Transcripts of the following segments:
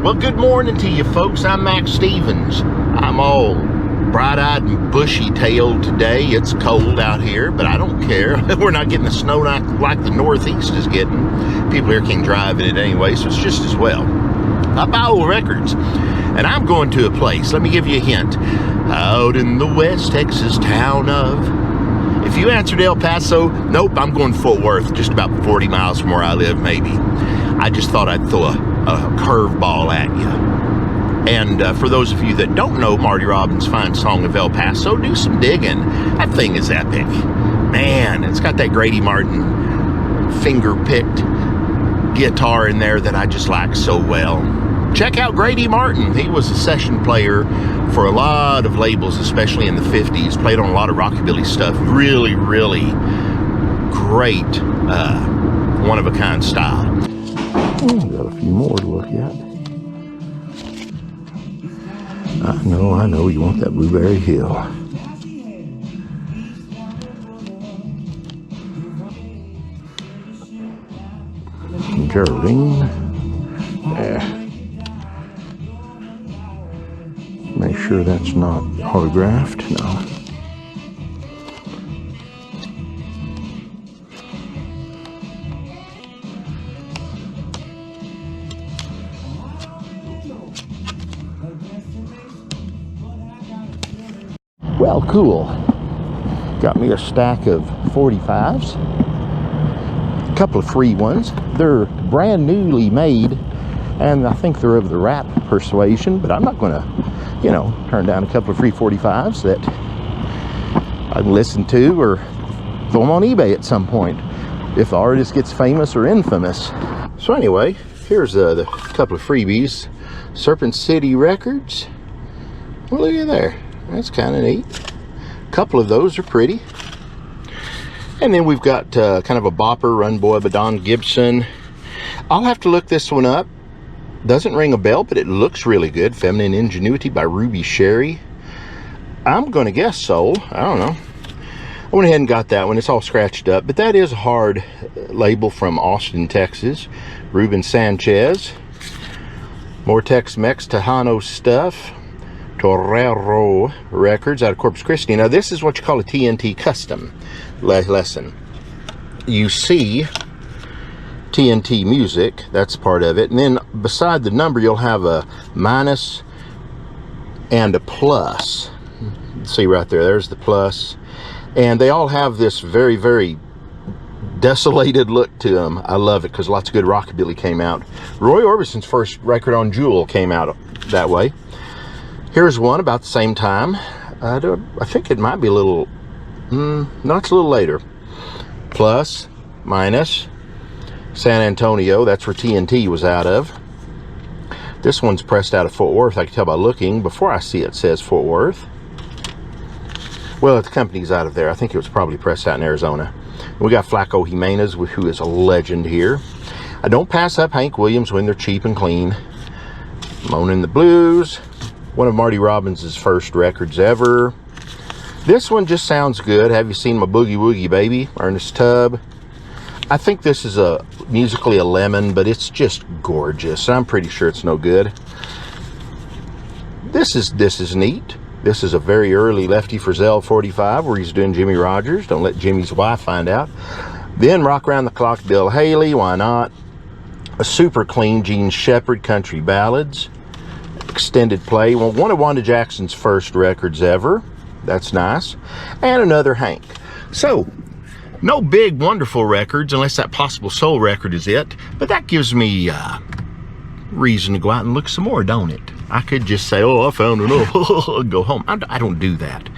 Well, good morning to you folks. I'm Max Stevens. I'm all bright-eyed and bushy-tailed today. It's cold out here, but I don't care. We're not getting the snow like the Northeast is getting. People here can drive in it anyway, so it's just as well. I buy old records, and I'm going to a place. Let me give you a hint. Out in the West Texas town of... If you answered El Paso, nope, I'm going Fort Worth, just about 40 miles from where I live, maybe. I just thought I'd throw a curveball at you. And for those of you that don't know Marty Robbins' fine song of El Paso, do some digging. That thing is epic. Man, it's got that Grady Martin finger-picked guitar in there that I just like so well. Check out Grady Martin. He was a session player for a lot of labels, especially in the 50s. Played on a lot of rockabilly stuff. Really, really great, one-of-a-kind style. Got a few more to look at. I know, you want that Blueberry Hill. Geraldine. Yeah. Make sure that's not autographed. No. Well, cool. Got me a stack of 45s. A couple of free ones. They're brand newly made, and I think they're of the rap persuasion, but I'm not going to, you know, turn down a couple of free 45s that I can listen to or throw them on eBay at some point if the artist gets famous or infamous. So anyway, here's the couple of freebies. Serpent City Records. Well, look at there. That's kind of neat. A couple of those are pretty. And then we've got kind of a bopper, Run Boy by Don Gibson. I'll have to look this one up. Doesn't ring a bell, but it looks really good. Feminine Ingenuity by Ruby Sherry. I'm going to guess soul. I don't know. I went ahead and got that one. It's all scratched up, but that is a hard label from Austin, Texas. Ruben Sanchez. More Tex-Mex Tejano stuff. Torero Records out of Corpus Christi. Now this is what you call a TNT custom lesson. You see TNT music, that's part of it, and then beside the number you'll have a minus and a plus. See right there, there's the plus, and they all have this very, very desolated look to them. I love it because lots of good rockabilly came out. Roy Orbison's first record on Jewel came out that way. Here's one about the same time. I think it might be a little, no, it's a little later. Plus, minus, San Antonio, that's where TNT was out of. This one's pressed out of Fort Worth. I can tell by looking. Before I see it says Fort Worth. Well, the company's out of there. I think it was probably pressed out in Arizona. We got Flaco Jimenez, who is a legend here. I don't pass up Hank Williams when they're cheap and clean. Moanin' the Blues. One of Marty Robbins' first records ever. This one just sounds good. Have you seen my Boogie Woogie Baby? Ernest Tubb. I think this is musically a lemon, but it's just gorgeous. I'm pretty sure it's no good. This is neat. This is a very early Lefty Frizzell 45 where he's doing Jimmy Rogers. Don't let Jimmy's wife find out. Then Rock Around the Clock, Bill Haley. Why not? A super clean Gene Shepard Country Ballads. Extended play. Well, one of Wanda Jackson's first records ever. That's nice. And another Hank. So, no big, wonderful records, unless that Possible Soul record is it. But that gives me reason to go out and look some more, don't it? I could just say, oh, I found enough, go home. I don't do that.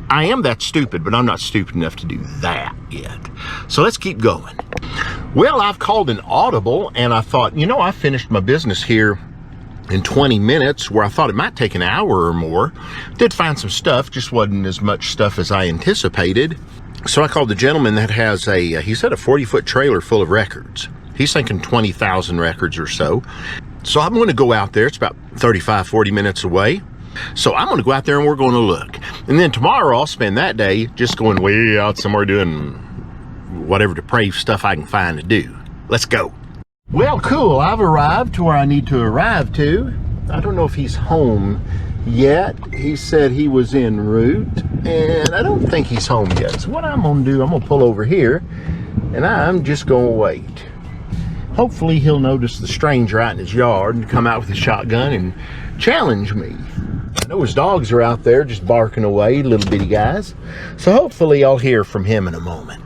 I am that stupid, but I'm not stupid enough to do that yet. So let's keep going. Well, I've called an audible, and I thought, you know, I finished my business here in 20 minutes, where I thought it might take an hour or more. Did find some stuff, just wasn't as much stuff as I anticipated. So I called the gentleman that has he said a 40-foot trailer full of records. He's thinking 20,000 records or so. So I'm going to go out there. It's about 35, 40 minutes away. So I'm going to go out there and we're going to look. And then tomorrow I'll spend that day just going way out somewhere doing whatever depraved stuff I can find to do. Let's go. Well, cool. I've arrived to where I need to arrive to. I don't know if he's home yet. He said he was en route, and I don't think he's home yet. So what I'm gonna do, I'm gonna pull over here, and I'm just gonna wait. Hopefully he'll notice the stranger out in his yard and come out with a shotgun and challenge me. I know his dogs are out there just barking away, little bitty guys. So hopefully I'll hear from him in a moment.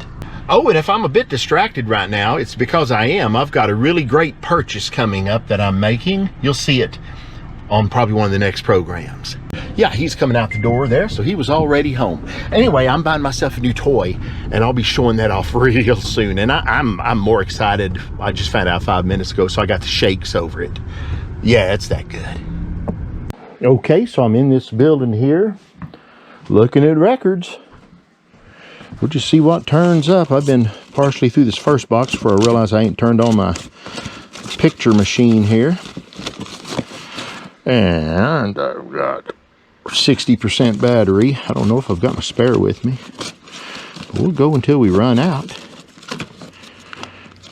Oh, and if I'm a bit distracted right now, it's because I am. I've got a really great purchase coming up that I'm making. You'll see it on probably one of the next programs. Yeah, he's coming out the door there, so he was already home. Anyway, I'm buying myself a new toy, and I'll be showing that off real soon. And I'm more excited. I just found out 5 minutes ago, so I got the shakes over it. Yeah, it's that good. Okay, so I'm in this building here, looking at records. We'll just see what turns up. I've been partially through this first box before I realize I ain't turned on my picture machine here. And I've got 60% battery. I don't know if I've got my spare with me. But we'll go until we run out.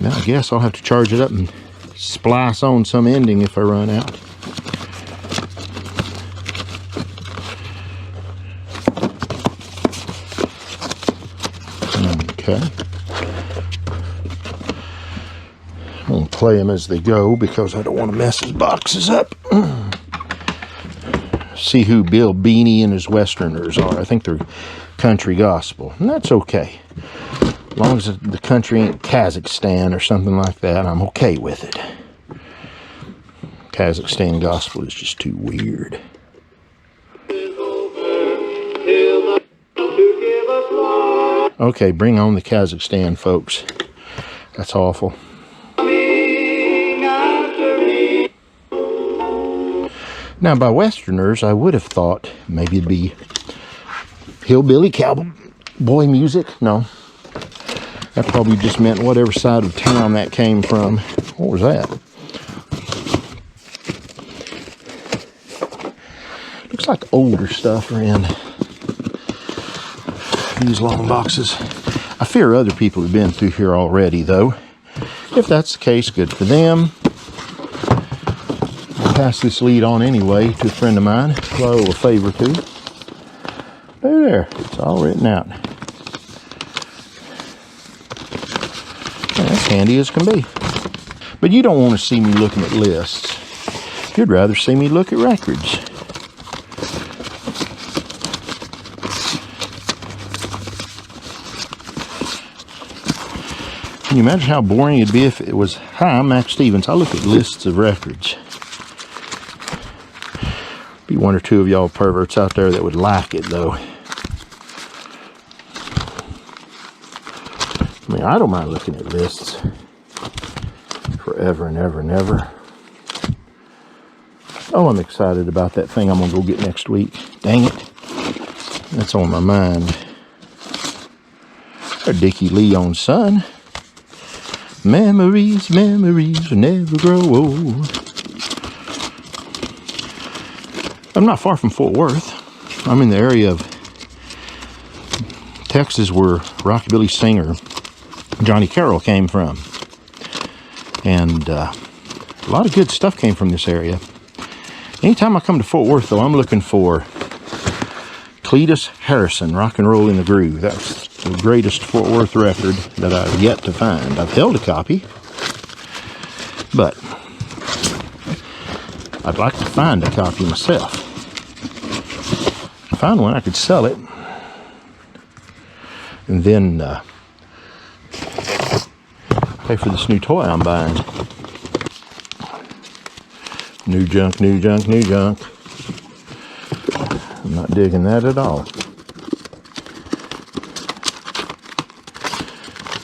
Now I guess I'll have to charge it up and splice on some ending if I run out. Okay. I'm going to play them as they go because I don't want to mess his boxes up. See who Bill Beanie and his Westerners are. I think they're country gospel, and that's okay. As long as the country ain't Kazakhstan or something like that, I'm okay with it. Kazakhstan gospel is just too weird. Okay, bring on the Kazakhstan, folks. That's awful. Now, by Westerners, I would have thought maybe it'd be hillbilly cowboy music. No. That probably just meant whatever side of town that came from. What was that? Looks like older stuff are in these long boxes. I fear other people have been through here already, though. If that's the case, good for them. I'll pass this lead on anyway to a friend of mine who I owe a favor to. There, it's all written out. That's handy as can be. But you don't want to see me looking at lists. You'd rather see me look at records. Can you imagine how boring it'd be if it was, "Hi, I'm Max Stevens. I look at lists of records." Be one or two of y'all perverts out there that would like it, though. I mean, I don't mind looking at lists forever and ever and ever. Oh, I'm excited about that thing I'm going to go get next week. Dang it. That's on my mind. Dickie Leon's son. Memories, memories will never grow old. I'm not far from Fort Worth. I'm in the area of Texas where rockabilly singer Johnny Carroll came from. And a lot of good stuff came from this area. Anytime I come to Fort Worth, though, I'm looking for Cletus Harrison, Rock and Roll in the Groove. That's the greatest Fort Worth record that I've yet to find. I've held a copy, but I'd like to find a copy myself. If I found one, I could sell it and then pay for this new toy I'm buying. New junk, new junk, new junk. I'm not digging that at all.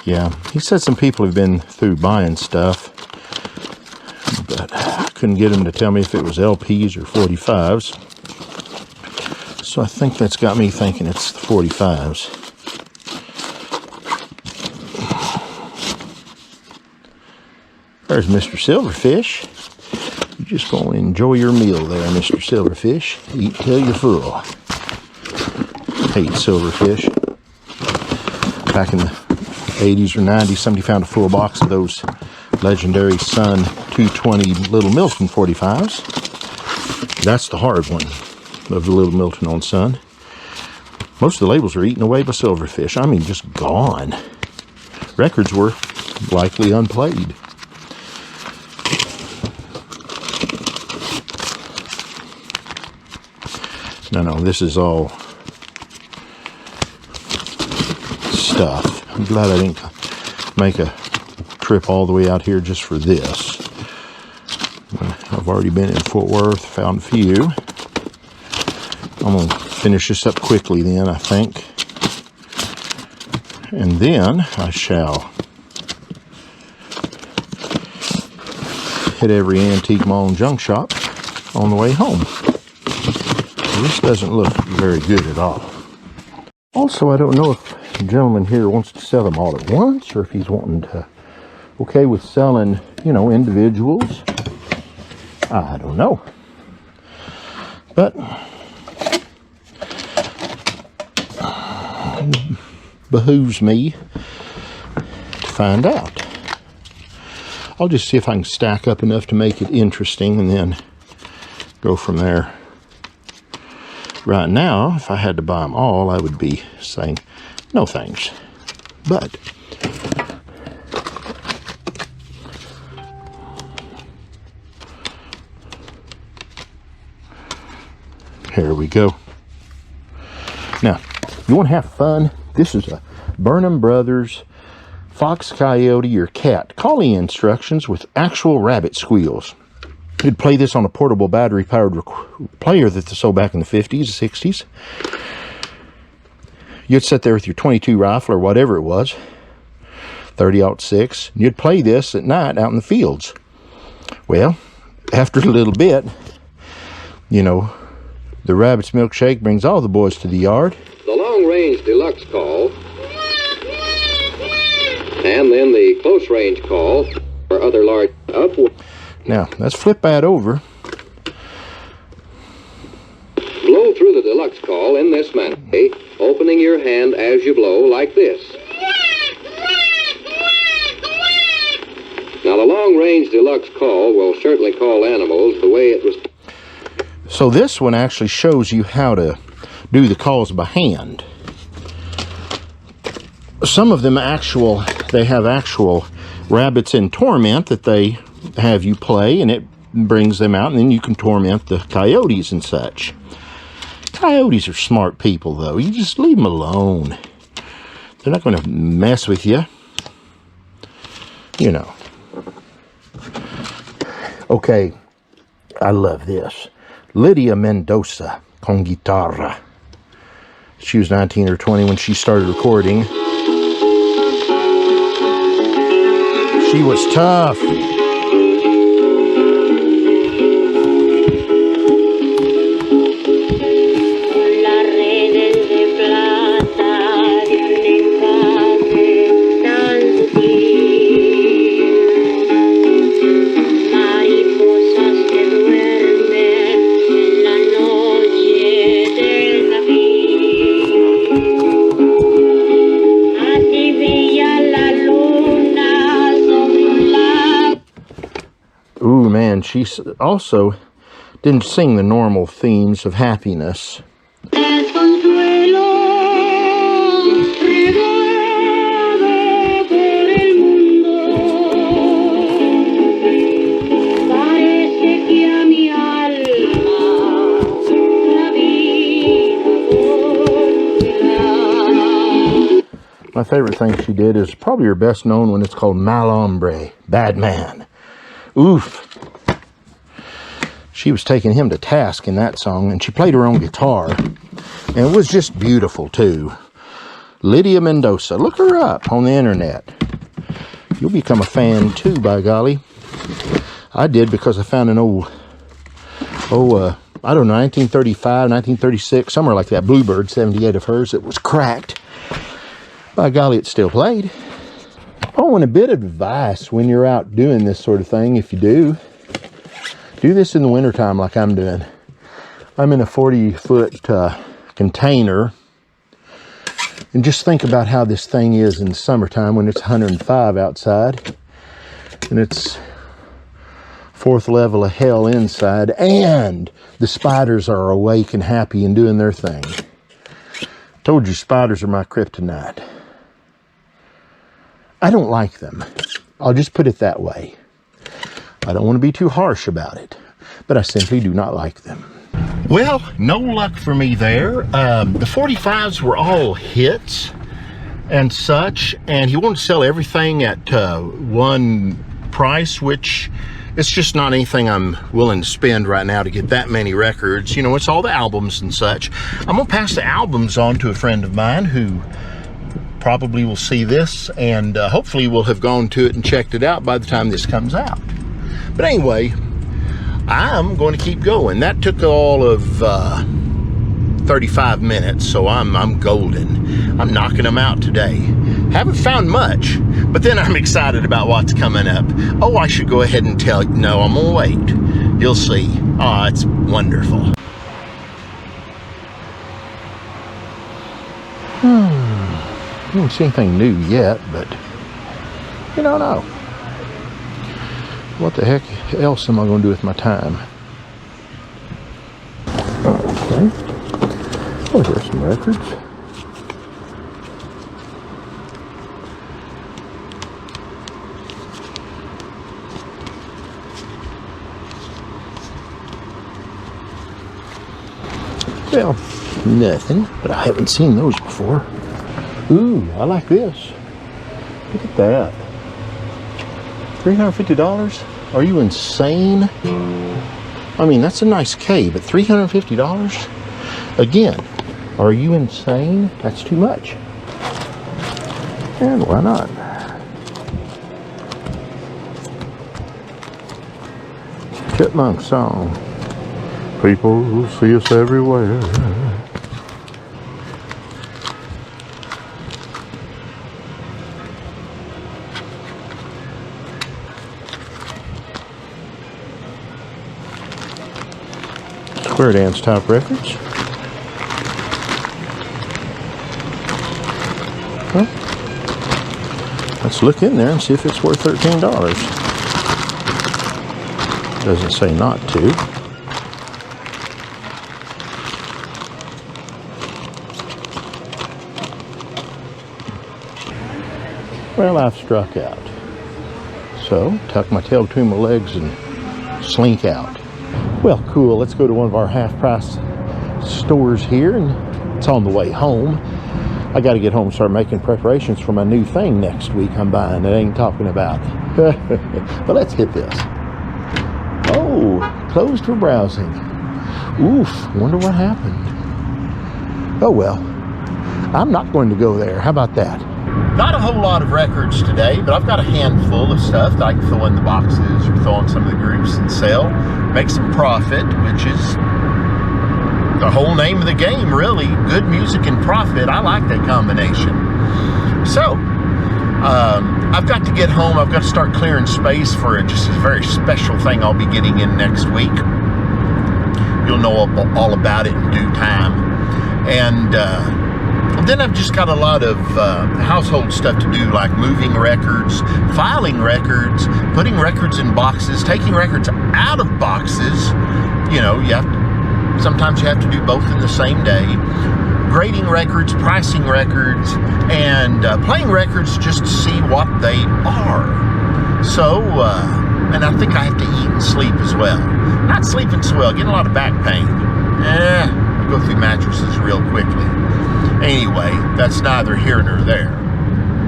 Yeah, he said some people have been through buying stuff, but I couldn't get him to tell me if it was LPs or 45s. So I think that's got me thinking it's the 45s. There's Mr. Silverfish. You're just going to enjoy your meal there, Mr. Silverfish. Eat till you're full. Hate Silverfish. Back in the 80s or 90s, somebody found a full box of those legendary Sun 220 Little Milton 45s. That's the hard one of the Little Milton on Sun. Most of the labels are eaten away by silverfish. I mean, just gone. Records were likely unplayed. No, this is all stuff. I'm glad I didn't make a trip all the way out here just for this. I've already been in Fort Worth, found a few. I'm going to finish this up quickly then, I think. And then I shall hit every antique mall and junk shop on the way home. This doesn't look very good at all. Also, I don't know if the gentleman here wants to sell them all at once, or if he's wanting to, okay with selling, you know, individuals. I don't know. But behooves me to find out. I'll just see if I can stack up enough to make it interesting and then go from there. Right now, if I had to buy them all, I would be saying no thanks. But here we go. Now, you want to have fun? This is a Burnham Brothers Fox, Coyote, or Cat calling instructions with actual rabbit squeals. You'd play this on a portable battery-powered player that they sold back in the 50s, 60s. You'd sit there with your .22 rifle or whatever it was, 30-06, and you'd play this at night out in the fields. Well, after a little bit, you know, the rabbit's milkshake brings all the boys to the yard. The long-range deluxe call, and then the close-range call for other large upward. Now, let's flip that over. Blow through the deluxe call in this manner, opening your hand as you blow like this. Now, the long-range deluxe call will certainly call animals the way it was. So this one actually shows you how to do the calls by hand. Some of them they have actual rabbits in torment that they have you play, and it brings them out, and then you can torment the coyotes and such. Coyotes are smart people, though. You just leave them alone. They're not going to mess with you. You know. Okay, I love this. Lydia Mendoza con guitarra. She was 19 or 20 when she started recording. She was tough. Ooh, man, she also didn't sing the normal themes of happiness. My favorite thing she did is probably her best known one. It's called Mal Hombre, Bad Man. Oof. She was taking him to task in that song, and she played her own guitar. And it was just beautiful, too. Lydia Mendoza. Look her up on the internet. You'll become a fan, too, by golly. I did, because I found an old, I don't know, 1935, 1936, somewhere like that, Bluebird 78 of hers. It was cracked. By golly, it still played. Oh, and a bit of advice when you're out doing this sort of thing, if you do this in the wintertime like I'm doing. I'm in a 40-foot container, and just think about how this thing is in the summertime when it's 105 outside. And it's fourth level of hell inside, and the spiders are awake and happy and doing their thing. Told you spiders are my kryptonite. I don't like them. I'll just put it that way. I don't want to be too harsh about it, but I simply do not like them. Well, no luck for me there. The 45s were all hits and such, and he wanted to sell everything at one price, which it's just not anything I'm willing to spend right now to get that many records. You know, it's all the albums and such. I'm gonna pass the albums on to a friend of mine who probably will see this, and hopefully will have gone to it and checked it out by the time this comes out. But anyway, I'm going to keep going. That took all of 35 minutes, so I'm golden. I'm knocking them out today. Haven't found much, but then I'm excited about what's coming up. Oh, I should go ahead and tell you. No, I'm gonna wait. You'll see. Oh, it's wonderful. I don't see anything new yet, but you don't know. What the heck else am I going to do with my time? Okay. Oh, here's some records. Well, nothing, but I haven't seen those before. Ooh, I like this. Look at that. $350? Are you insane? I mean, that's a nice K, but $350? Again, are you insane? That's too much. And why not? Chipmunk song. People see us everywhere. Square Dance Top Records. Well, let's look in there and see if it's worth $13. Doesn't say not to. Well, I've struck out. So, tuck my tail between my legs and slink out. Well, cool. Let's go to one of our half-price stores here, and it's on the way home. I got to get home and start making preparations for my new thing next week I'm buying that I ain't talking about. But let's hit this. Oh, closed for browsing. Oof, wonder what happened. Oh well, I'm not going to go there. How about that? Not a whole lot of records today, but I've got a handful of stuff that I can throw in the boxes or throw in some of the groups and sell. Make some profit, which is the whole name of the game, really. Good music and profit. I like that combination. So, I've got to get home. I've got to start clearing space for just a very special thing I'll be getting in next week. You'll know all about it in due time. And then I've just got a lot of household stuff to do, like moving records, filing records, putting records in boxes, taking records out of boxes. You know, sometimes you have to do both in the same day. Grading records, pricing records, and playing records just to see what they are. So, and I think I have to eat and sleep as well. Not sleeping so well, getting a lot of back pain. I go through mattresses real quickly. Anyway, that's neither here nor there.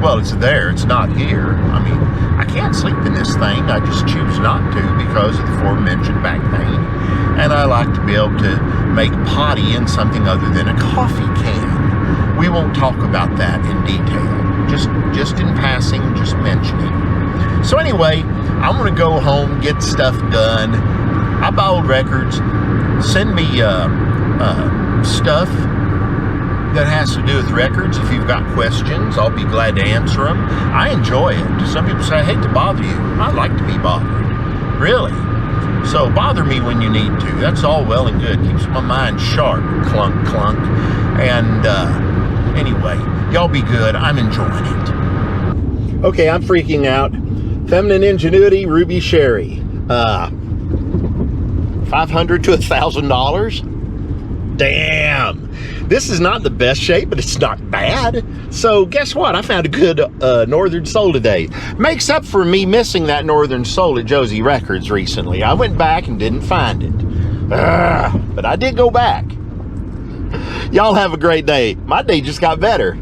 Well, it's there, it's not here. I mean, I can't sleep in this thing. I just choose not to because of the aforementioned back pain. And I like to be able to make potty in something other than a coffee can. We won't talk about that in detail. Just in passing, just mentioning. So anyway, I'm gonna go home, get stuff done. I buy old records. Send me stuff that has to do with records. If you've got questions, I'll be glad to answer them. I enjoy it. Some people say, I hate to bother you. I like to be bothered. Really. So bother me when you need to. That's all well and good. Keeps my mind sharp. Clunk, clunk. And anyway, y'all be good. I'm enjoying it. Okay, I'm freaking out. Feminine Ingenuity Ruby Sherry. $500 to $1,000. Damn. This is not the best shape, but it's not bad. So guess what? I found a good Northern Soul today. Makes up for me missing that Northern Soul at Josie Records recently. I went back and didn't find it. But I did go back. Y'all have a great day. My day just got better.